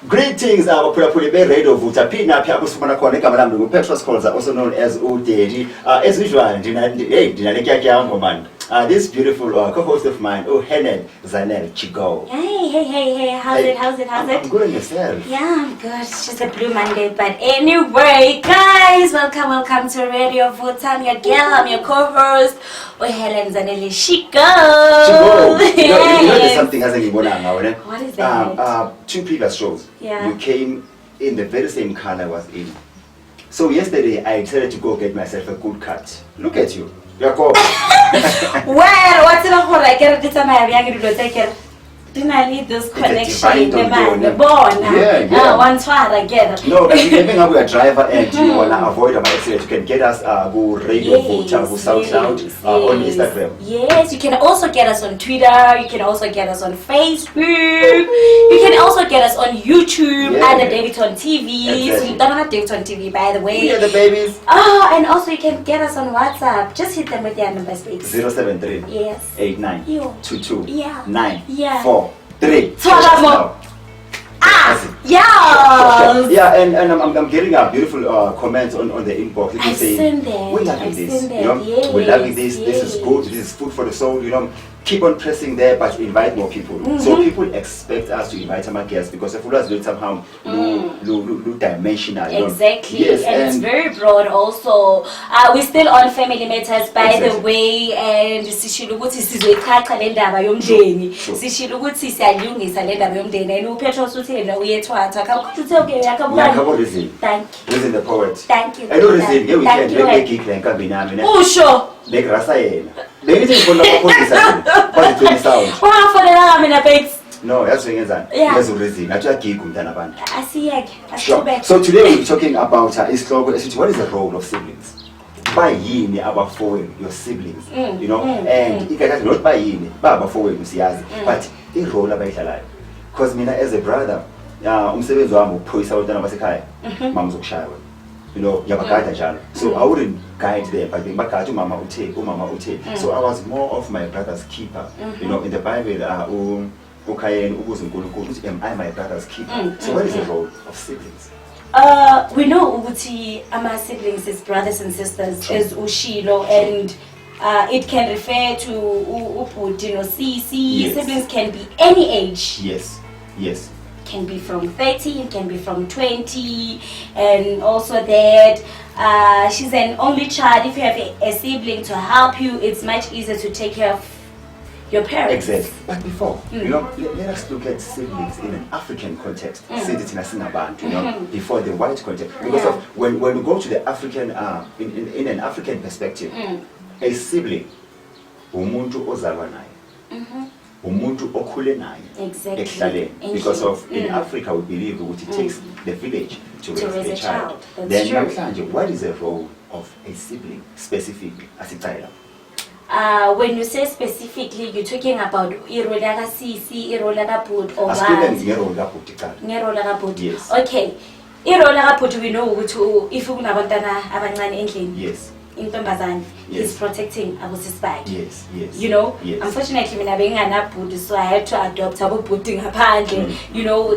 Greetings, abaphulaphuli be-Radio Vutta-Family apha kusifumana khona igama lami ngu-Petrol, Khoza, also known as uDaddy. As usual, ndinaletyatyango man. This beautiful co-host of mine, Helen, Zanele, Chigo. Hey, how's it? I'm good, and yourself? Yeah, I'm good. It's just a blue Monday, but anyway, guys, welcome to Radio Vutta. I'm your girl, I'm your co-host, Helen, Zanele, Chigo. You know there's something hasn't been now, eh? What is that? 2 previous shows, yeah. You came in the very same car I was in. So yesterday, I decided to go get myself a good cut. Look at you. You're cool. Well, what's it for? I can't do something. Didn't I need this connection? The born. Yeah. One try again. No, but if you have a driver and you want to avoid an accident, you can get us go Radio Vutta, go SoundCloud on Instagram. Yes, you can also get us on Twitter. You can also get us on Facebook. You can also get us on YouTube and the DaveytonTV. Exactly. So you don't have DaveytonTV, by the way. We are the babies. Oh, and also you can get us on WhatsApp. Just hit them with their numbers, please. 073 yes 89 22 9 4 3. Yeah, and I'm getting a beautiful comment on the inbox. People saying, we're loving this. We're loving this. This is good. This is food for the soul. Keep on pressing there, but invite more people. So people expect us to invite our guests because if we was doing somehow dimensional. Exactly. Yes, and it's very broad also. We're still on family matters, by the way, and sishilo ukuthi sizoyichacha le ndaba yomndeni. Sishilo ukuthi siyalungisa le ndaba yomndeni. And uPetrol uthi na uyethwatha. Akakuthi okay akabuka. Thank you. Listen the poet. Thank you. I know this is weekend make gig la nkambi nami. Oh sure. Like rasa yena. Bengithi ngifuna ukufundisa kwathi 20 sound. Wafanele mina babes. No, that's what I'm saying. Actually, gig umntana abantu. Sure. So today we'll be talking about what is the role of siblings? By yini abafowenu, your siblings, and ikakathi not by yini babafowenu siyazi, but the role abayidlalayo. Because mina as a brother, umsebenzi wami ukuphoyisa abantwana basekhaya, mama uzokushaya wena. Yabagada njalo. So I wouldn't guide them, but ngibagada umama uthe. So I was more of my brother's keeper. In the Bible, am I my brother's keeper? So what is the role of siblings? We know ukuthi ama siblings is brothers and sisters as ushilo, and it can refer to ubhuti no sisi. Siblings can be any age. Yes. Can be from 30, it can be from 20, and also that she's an only child. If you have a sibling to help you, it's much easier to take care of your parents. Exactly. But before, let us look at siblings in an African context. Before the white context. Because of when we go to the African, in an African perspective, a sibling, umuntu ozalwa naye. Umuntu okhule naye. Exactly. Because of in Africa we believe it takes the village to raise a child. That's true. Then what is the role of a sibling specifically as a child? When you say specifically, you're talking about irolaga sisi, irolaga put, or what? Yes. Okay. Irolaga put, we know if you have abancane. Yes. He's protecting abusisbag. Yes. Unfortunately mina benganabhuti, so I had to adopt abubhuti ngaphandle.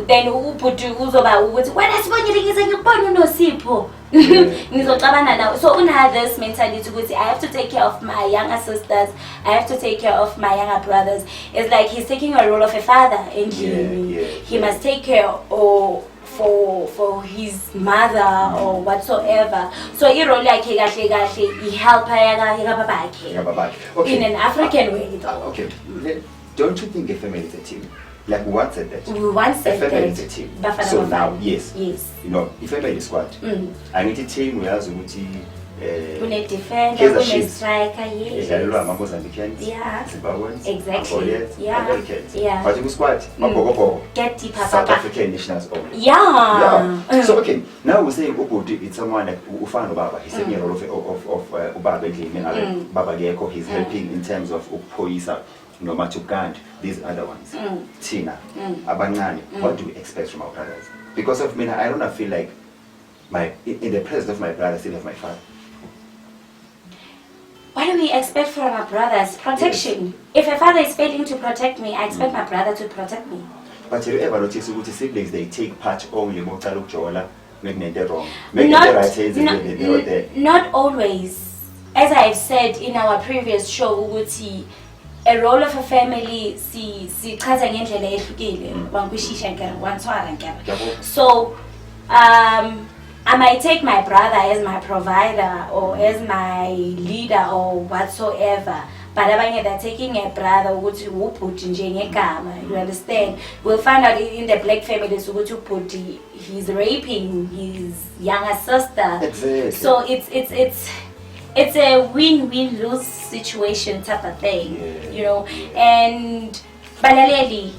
Then ubhuti uzoba ukuthi wena sibonyile ngize ngikubona unosipho. Ngizocabana nawe. So una this mentality ukuthi I have to take care of my younger sisters, I have to take care of my younger brothers. It's like he's taking a role of a father in he must take care for his mother or whatsoever. So he role like he help in an African way though. Okay. Don't you think a family is a team? Like we once said that. We once said a family is a team. So now, yes. If family is squad. I need a team where we defender, we striker, yes. Exactly. But in squad, get deep South African nationals only. Yeah. So okay, now we're saying it's someone like Ufano Baba. He's taking a role of Ubaba Baba Geko. He's helping in terms of Upoisa, Matugand, these other ones. Tina, Abanani. What do we expect from our brothers? Because of me, I don't feel like in the presence of my brother, I still have my father. What do we expect from our brothers? Protection. Yes. If a father is failing to protect me, I expect my brother to protect me. But have you ever noticed ukuthi siblings they take part only mocala ukujola mekunento wrong? Mekunento right hands and there. Not always. As I've said in our previous show, ukuthi a role of a family sichaza ngendlela ehlukile bangkushisha ngeke wantswara ngeke. So I might take my brother as my provider or as my leader or whatsoever. But abanye they're taking a brother ukuthi ubhuti nje ngegama. You understand? We'll find out in the black families ukuthi ubhuti he's raping his younger sister. Exactly. So it's a win-win-lose situation type of thing, you know. And banaleli,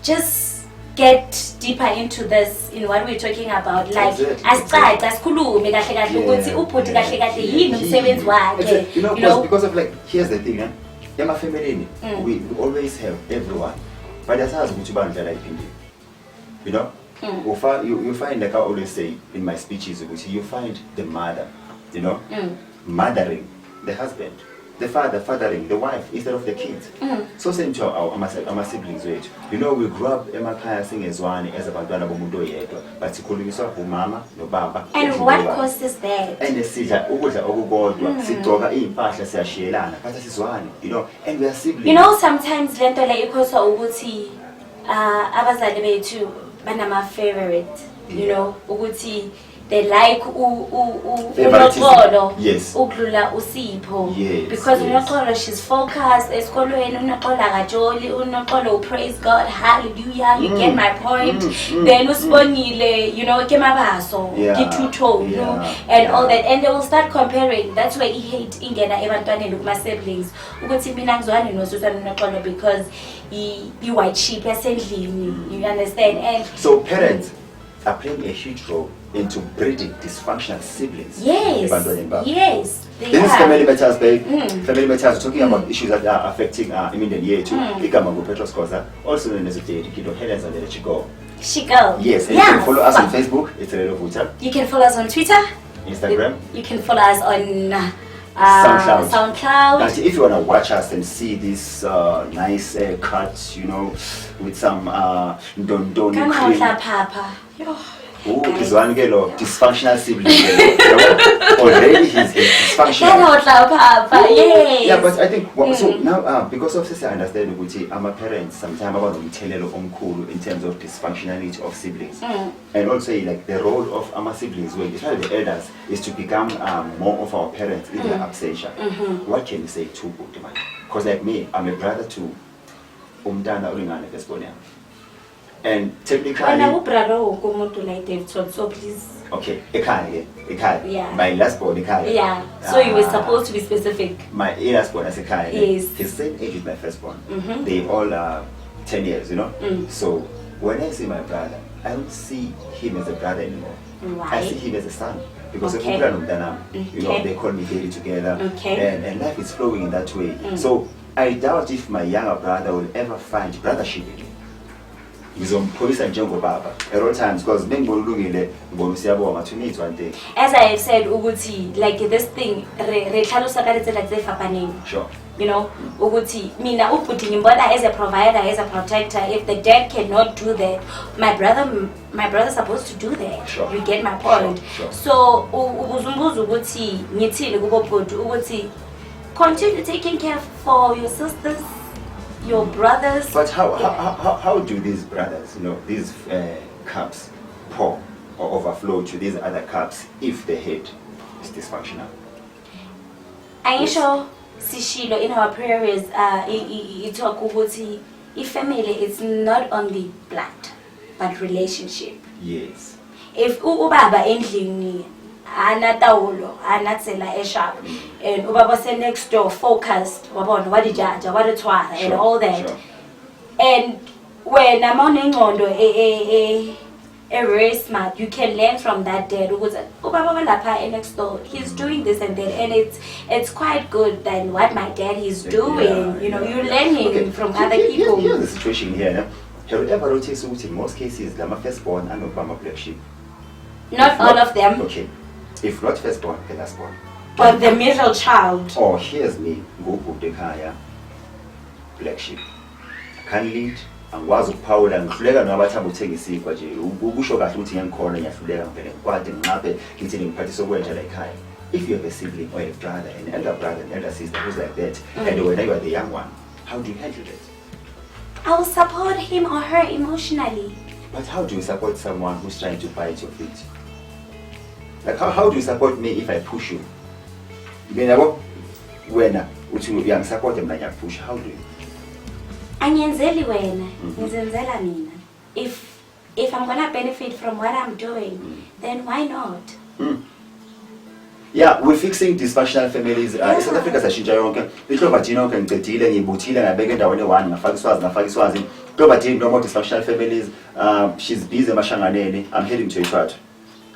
just get deeper into this in what we're talking about. Like, asikhulume kahle kahle ukuthi ubhuti kahle kahle yini umsebenzi wakhe. You know, because of like, here's the thing, ema family we always have everyone, but asazi ukuthi bandla la iphindi. You know, you find, like I always say in my speeches, you find the mother, you know, mothering the husband, the father fathering the wife instead of the kids. So same to our siblings weight. You know, we grew up emakhaya singezwani as abantwana bomuntu oyedwa, but sikhulunyiswa umama nobaba. And what causes that? And sidla ukudla okukodwa, sigcoka impahla siyashiyelana, but asizwani, you know, and we are siblings. You know, sometimes lento le ikhosa ukuthi abazali bethu banama favorite, you know, ukuthi they like unoxolo ukudlula uSipho, because unoxolo she's focused esikolweni, unoxolo akajoli, unoxolo praise God, hallelujah, you get my point. Then usibonile, you know, kemabaso kitutho, you know, and all that, and they will start comparing. That's why he hate ingena ebantwaneni kuma siblings ukuthi mina ngizwani nosusana unoxolo because he white sheep yasendlini, you understand. And so parents are playing a huge role into breeding dysfunctional siblings. Yes. Yes. This is family matters, babe. Family matters. Talking about issues that are affecting immediate year too. Petrol, Khoza, also known as Chigo, Helen, Zanele, Chigo. Chigo. Yes. And you can follow us on Facebook. It's Radio Vutta. You can follow us on Twitter. Instagram. You can follow us on SoundCloud. But if you want to watch us and see this nice cuts, you know, with some dondoni cream. Papa. Is one girl dysfunctional sibling. Already he's dysfunctional. Yeah, but I think so now because of this I understand ukuthi ama parents sometimes abanomthelelo omkhulu in terms of dysfunctionality of siblings. And also like the role of ama siblings, well, especially the elders, is to become more of our parents in their absentia. What can you say to good man? Because like me, I'm a brother to umntana olingane firstborn. And technically, like Davidton, so please. Okay, Ekai. Yeah. My last born Ekai. Yeah. So you were supposed to be specific. My last born is Ekai. Yes. His same age is my firstborn. They all are 10 years, you know. So when I see my brother, I don't see him as a brother anymore. Why? I see him as a son. Because you know, they call me daily together. And life is flowing in that way. So I doubt if my younger brother will ever find brothership in me. Ngizomphobisa njengobaba at all times because bengibonulungile ngibona siyabonga to me one day. As I have said ukuthi like this thing re tlhalosa ka letsela tse fapaneng. Sure. You know, ukuthi mina ubhuti ngimbona as a provider, as a protector. If the dad cannot do that, my brother's supposed to do that. Sure. You get my point. Sure. So ubuzumbuza ukuthi ngithini kubo bhuti ukuthi continue taking care for your sisters, your brothers. But how do these brothers, you know, these cups pour or overflow to these other cups if the head is dysfunctional? Aisha Sishilo in our prayers it talk ukuthi if family is not only blood but relationship. Yes. If ubaba endlini anatawulo anatsela eshop and ubaba se next door focused wabona wadijaja wadithwala and all that, and when I'm on ingqondo very smart, you can learn from that dad because ubaba lapha next door he's doing this and that, and it's quite good than what my dad is doing. You know, you're learning from other people. Here's the situation here. Have you ever noticed in most cases the firstborn and Obama black sheep? Not all of them. Okay. If not firstborn, the lastborn. But the middle child. Oh, here's me. Go Dekaya. Black sheep. I can't lead. angikwazi ukuphawula ngihluleka nabathamba uthenga isinkwa nje ukusho kahle ukuthi ngiyakhona ngiyahluleka ngempela kwade ngiqaphe ngithi ngiphathisa okwenja la ekhaya. If you have a sibling or a brother, an elder brother, an elder sister who's like that, and when you are the young one, how do you handle it? I will support him or her emotionally. But how do you support someone who's trying to bite your feet? Like how do you support me if I push you? When you support them like I push, how do you? Anyenzeli wena, ngizenzela mina. If I'm gonna benefit from what I'm doing, then why not? Yeah, we're fixing dysfunctional families. South Africa sashintsha yonke. Ihloba thina yonke ngicedile ngibuthile ngabeka endaweni one ngafaka iswazi. Ihloba thina no more dysfunctional families. She's busy emashanganeni. I'm heading to Petrol.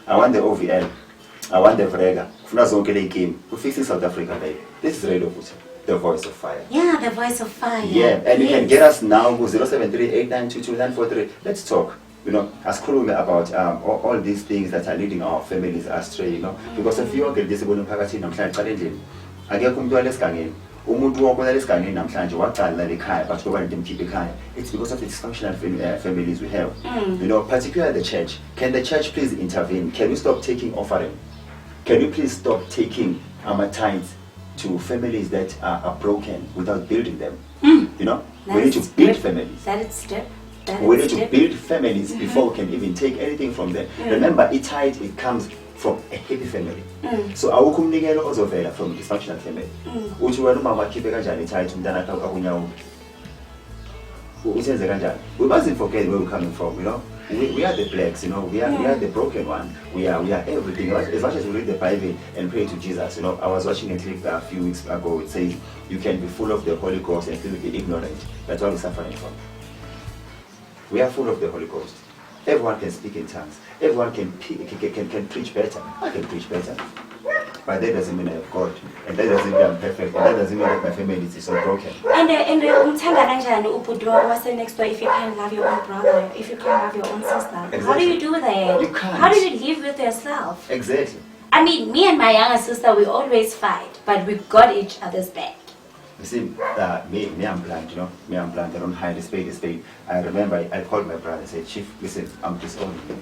I want the OVL. I want the Vrega. Kufuna zonke le game. We're fixing South Africa, baby. This is Radio Vutta, the voice of fire. Yeah, the voice of fire. Yeah, and you can get us now go 073-8922-943. Let's talk. You know, as Khulume about all these things that are leading our families astray, you know, because if you are disabled emphakathini namhlanje qala endlini akekho umuntu walesigangeni umuntu wonke walesigangeni namhlanje waqala ekhaya but ngoba ndimkhiphe ekhaya. It's because of the dysfunctional families we have. You know, particularly the church. Can the church please intervene? Can we stop taking offering? Can we please stop taking tithes to families that are broken without building them? You know, we need to build families. That is step. We need to build families before we can even take anything from them. Remember, it comes from a happy family. So awukho umnikelo ozovela from a dysfunctional family. Uthi wena umama akhiphe kanjani itithe umntana akhe akunyawulo. Usenze kanjani? We mustn't forget where we're coming from, you know. We are the blacks, you know. We are the broken one. We are everything. As much as we read the Bible and pray to Jesus, you know. I was watching a clip a few weeks ago. It says you can be full of the Holy Ghost and still be ignorant. That's what we're suffering from. We are full of the Holy Ghost. Everyone can speak in tongues. Everyone can preach better. I can preach better. But that doesn't mean I have God. And that doesn't mean I'm perfect. And that doesn't mean that my family is so broken. And umthanda kanjani ubhuti wase next door if you can't love your own brother, if you can't love your own sister? Exactly. How do you do that? You can't. How do you live with yourself? Exactly. I mean, me and my younger sister, we always fight, but we got each other's back. You see, me I'm blunt, you know. Me I'm blunt. I don't hide a spade, a spade. I remember I called my brother and said, Chief, listen, I'm disowning you.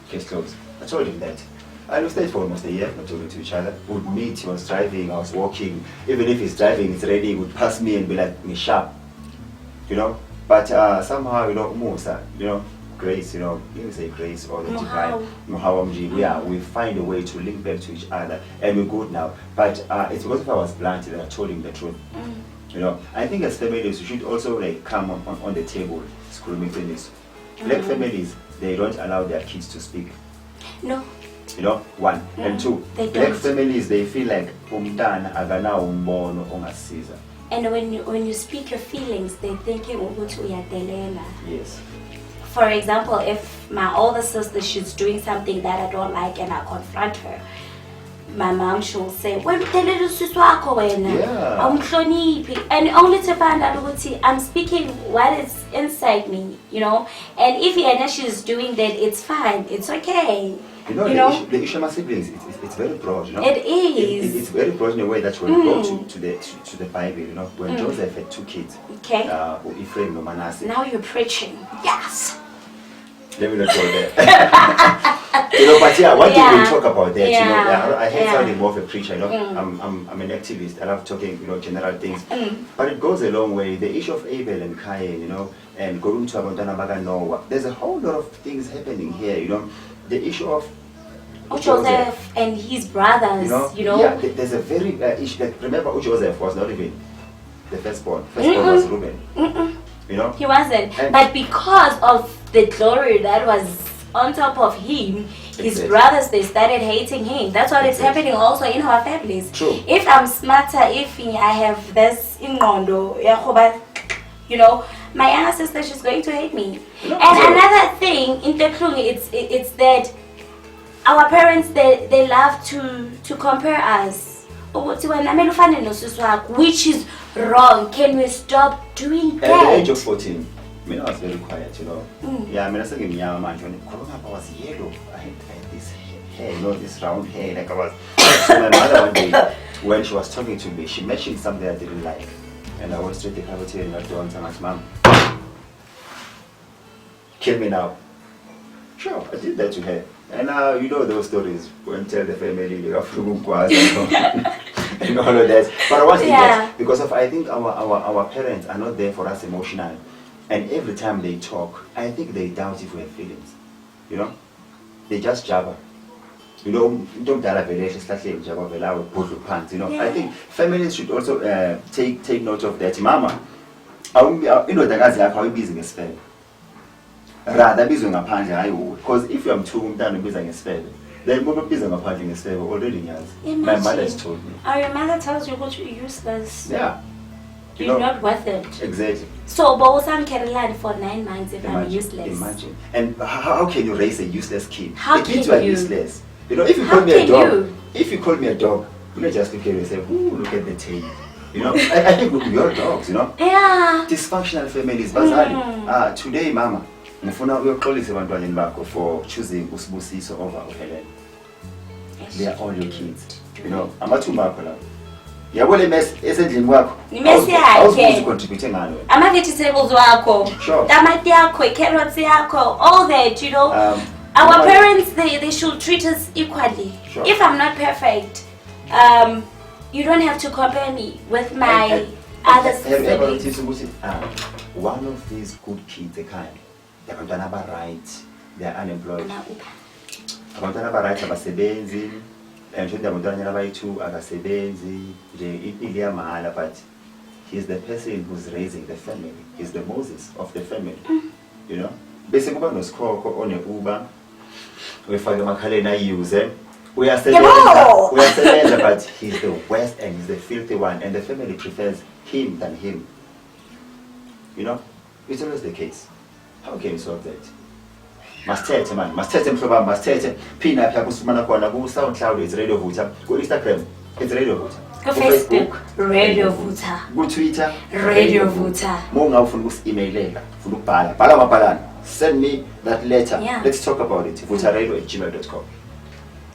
Case closed. I told him that. I stayed for almost a year, not talking to each other. We would meet, he was driving, I was walking. Even if he's driving, it's ready, he would pass me and be like, me sharp. You know? But somehow, you know, Musa, you know, grace, you know, you say grace or the divine. We find a way to link back to each other and we're good now. But it's because if I was blunt that I told him the truth. You know, I think as families, we should also like come on the table, screaming things. Black families, they don't allow their kids to speak. No. You know, one. And two, black families, they feel like umntana akana umbono ongasiza. And when you speak your feelings, they're thinking ukuthi uyadelela. Yes. For example, if my older sister, she's doing something that I don't like and I confront her, my mom she'll say, "Wena udelela usisi wakho wena. Awumhloniphi." And only to find out ukuthi I'm speaking what is inside me, you know. And if she's doing that, it's fine, it's okay. You know, the issue of my siblings, it's very broad, you know. It is. It's very broad in a way that when we go to the Bible, you know, when Joseph had two kids, okay, Ephraim and Manasseh. Now you're preaching. Yes. Let me not go there. You know, but yeah, what did we talk about that? You know, I hate sounding more of a preacher. You know, I'm an activist. I love talking, you know, general things. But it goes a long way. The issue of Abel and Cain, you know, and going to Abandana Noah. There's a whole lot of things happening here. You know, the issue of Joseph and his brothers, you know. Yeah, there's a very issue. Like, remember, Joseph was not even the firstborn. Firstborn was Reuben. You know, he wasn't. But because of the glory that was on top of him, his brothers, they started hating him. That's what is happening also in our families. True. If I'm smarter, if I have this in Mondo, you know, my younger sister, she's going to hate me. And another thing in the Klung, it's that our parents, they love to compare us, which is wrong. Can we stop doing that? At the age of 14, I mean, I was very quiet, you know. Yeah, I mean, I was thinking, yeah, man, growing up, I was yellow. I had this hair, you know, this round hair, like I was. So my mother one day, when she was talking to me, she mentioned something I didn't like. And I went straight to the cafeteria and I told her, Mom, kill me now. Sure, I did that to her. And you know those stories when tell the family you have and all of that. But I want to do that because of I think our parents are not there for us emotionally. And every time they talk, I think they doubt if we have feelings. You know? They just jabber. You know, don't tell a you know. I think families should also take note of that. Mama, you know the how busy ngespele. Rather busy ngaphandle hayi because if I'm too umntana busy ngespele, then mama busy ngaphandle ngespele already nyazi. My mother has told me. Oh, your mother tells you what you're useless. Yeah. You're not worth it. Exactly. So, but I'm Caroline for 9 months if I'm useless. Imagine. And how can you raise a useless kid? How the kids can are you? Useless. You know, if you call me a dog, if you call me a dog, you know, just look at yourself. Ooh, look at the tail. You know, I think we are dogs. You know. Yeah. Dysfunctional families, bazali. Today, Mama, ngifuna uyoxolisa abantwana bakho for choosing usibusiso over Helen. They are all your kids. You know, amathumba akho la. Yabona imesi esendlini kwakho. Imesi yakhe. Contribute ngalo. Ama vegetables wakho. Sure. Tamati yakho, carrots yakho, all that, you know. Our parents, they should treat us equally. Sure. If I'm not perfect, you don't have to compare me with my other siblings. One of these good kids, they're abantwana aba right, they're unemployed. Abantwana aba right abasebenzi, and should abantwana abayi2 akasebenzi, nje impilo yamahala, but he's the person who's raising the family. He's the Moses of the family. You know? Bese kuba nosikoko one-Uber, wefake emakhaleni ayuse. Uyasebenza, but he's the worst and he's the filthy one, and the family prefers him than him. You know, it's always the case. How can you solve that? Masithethe man, masithethe mhlobami, masithethe. Phina lapha kusifumana khona ku SoundCloud, it's Radio Vutta, ku Instagram, it's Radio Vutta. Ku Facebook, Radio Vutta. Ku Twitter, Radio Vutta. Monga ufuna uku-emailela, ufuna ukubhala, bhala amabhalana. Send me that letter. Yeah. Let's talk about it. vuttaradio@gmail.com.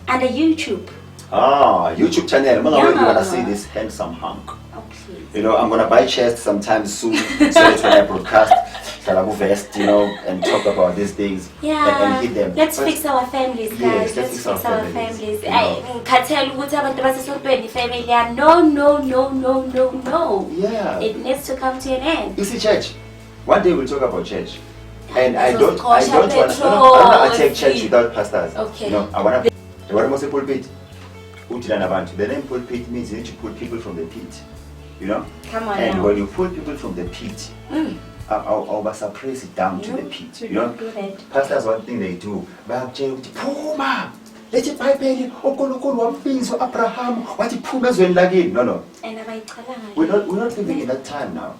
And a YouTube. YouTube channel. I'm gonna see this handsome hunk. Oh, please. You know, I'm gonna buy chest sometime soon so that when I broadcast, shall I vest, you know, and talk about these things and hit them. Let's fix our families, guys. Yes, let's fix our families. No. Yeah. It needs to come to an end. You see, church. One day we'll talk about church. And I don't want to attack church without pastors. Okay. No, I want to pulpit. The name pulpit means you need to pull people from the pit. You know? Come on. And now. when you pull people from the pit, I'll suppress it down to the pit. You know? Pastors, one thing they do, Puma! Let it pipe in. Abraham. No. We're not living in that time now.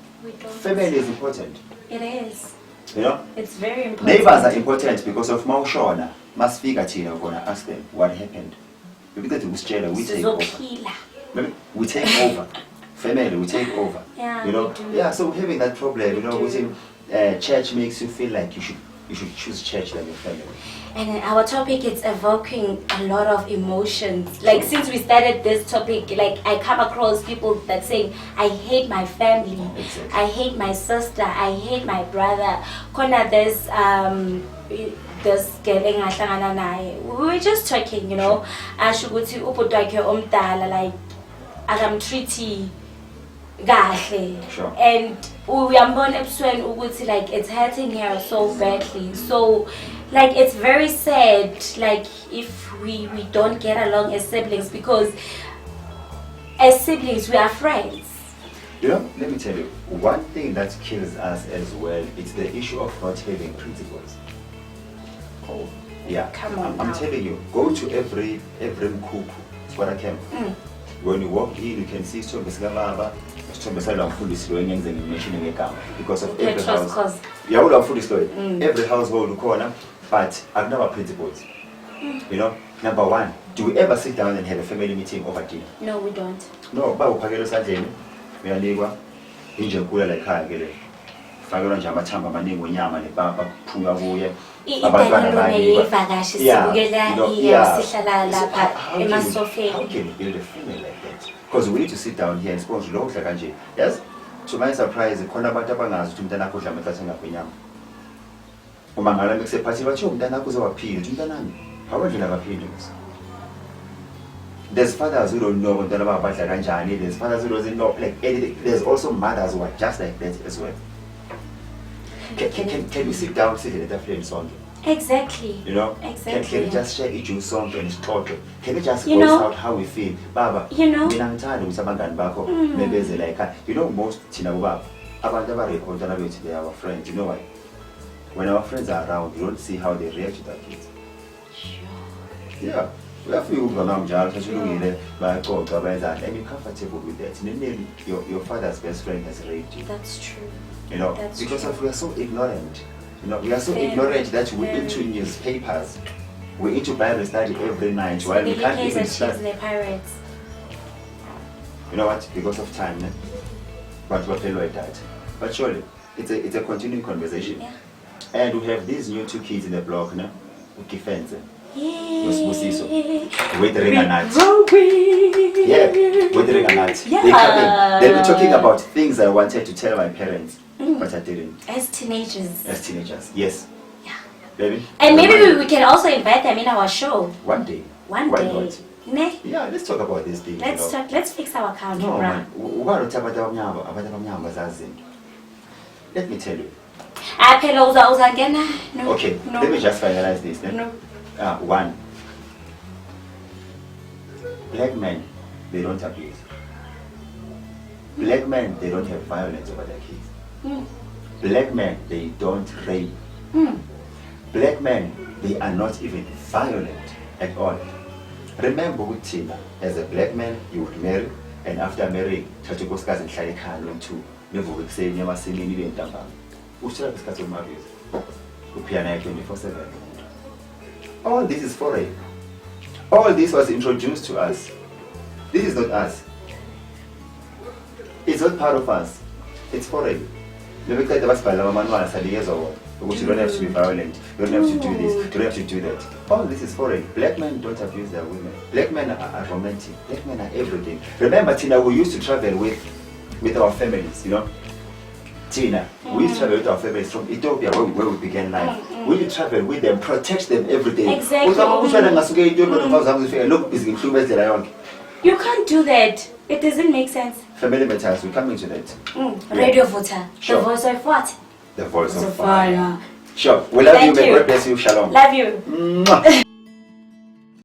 Family is important. It is. You know? It's very important. Neighbors are important because of Maushona. Must figure I'm gonna ask them what happened. Maybe that was jail, we take over. Maybe we take over. Family, we take over. Yeah, you know? we do. Yeah, so having that problem, you know, within church makes you feel like you should choose church than your family. And our topic is evoking a lot of emotions. Like since we started this topic, like I come across people that saying, I hate my family, Exactly. I hate my sister, I hate my brother. Kona this girl engahlangana naye. We were just talking, you know. Asho ukuthi ubhuti wakhe omdala like akamtreat kahle. Sure. And uyambona ebusweni ukuthi like it's hurting her so badly. So like it's very sad like if we don't get along as siblings, because as siblings we are friends. You know, let me tell you, one thing that kills us as well, it's the issue of not having principles. Oh, yeah. Come on. I'm telling you, go to every mkuku, it's what I can. When you walk in, you can see because of every house. Yeah, all our food is story. Every household corner, but I've never principles. You know, number one, do we ever sit down and have a family meeting over dinner? No, we don't. No, but we are neighbor, like fakela nje amathamba amaningi onyama nepapa phunga kuye abantwana bani sihlala lapha emasofeni. How can you build a family like that? Because we need to sit down here and sponsor lo kudla kanje. Yes, to my surprise khona abantu abangazi ukuthi umntana akho udla amahlathi ngapha enyama. uma ngala bekusephathi bathi umntana wakho uzowaphila umntanami awendlela kaphili there's fathers who don't know umntana babadla kanjani there's fathers who don't know like anything there's also mothers who are just like that as well can we sit down sit at the flame song exactly you know exactly can we just share each song and talk can we just you voice know, out how we feel baba you know mina ngithanda ukuthi abangani bakho bebezela ekhaya you know most thina baba abantu abarekhordana bethu they are our friends you know why when our friends are around you don't see how they react to their kids yeah uyafika ukuvama njalo sashilungile bayaxoxa bayenzani and you're comfortable with that and then your father's best friend has raped you that's true you know that's because true. of we are so ignorant you know we are so ignorant that we're into newspapers we're into Bible study every night so while we can't even study the pirates you know what because of time but we're with that but surely it's a continuing conversation yeah. And we have these new 2 kids in the block no ukifenze yeah. with Renganat. Yeah, with Renganat. Yeah. They coming. They'll be talking about things I wanted to tell my parents, but I didn't. As teenagers. Yes. Yeah. Baby. And maybe we can also invite them in our show. One day. Why not? Ne? Yeah, let's talk about this thing. Let's talk. Let's fix our account. No, man. Let me tell you. No. Okay, no. let me just finalize this. Then. No. One. Black men, they don't abuse. Black men, they don't have violence over their kids. Black men, they don't rape. Black men, they are not even violent at all. Remember with Tina, as a black man, you would marry, and after marrying, you go and try to call on two. Never would say, never see me in Tamba. Who's trying to discuss your marriage? Who piano 24/7. All this is foreign. All this was introduced to us. This is not us. It's not part of us. It's foreign. You don't have to be violent. You don't have to do this. You don't have to do that. All this is foreign. Black men don't abuse their women. Black men are romantic. Black men are everything. Remember, Tina, we used to travel with our families, you know. Tina, we used to travel with our families from Ethiopia where we began life. We used to travel with them, protect them every day. Exactly. You can't do that. It doesn't make sense. Family matters, we're coming to that. Radio Vutta. Sure. The voice of what? The voice of fire. Sure. We love you. May God bless you. Shalom. Love you.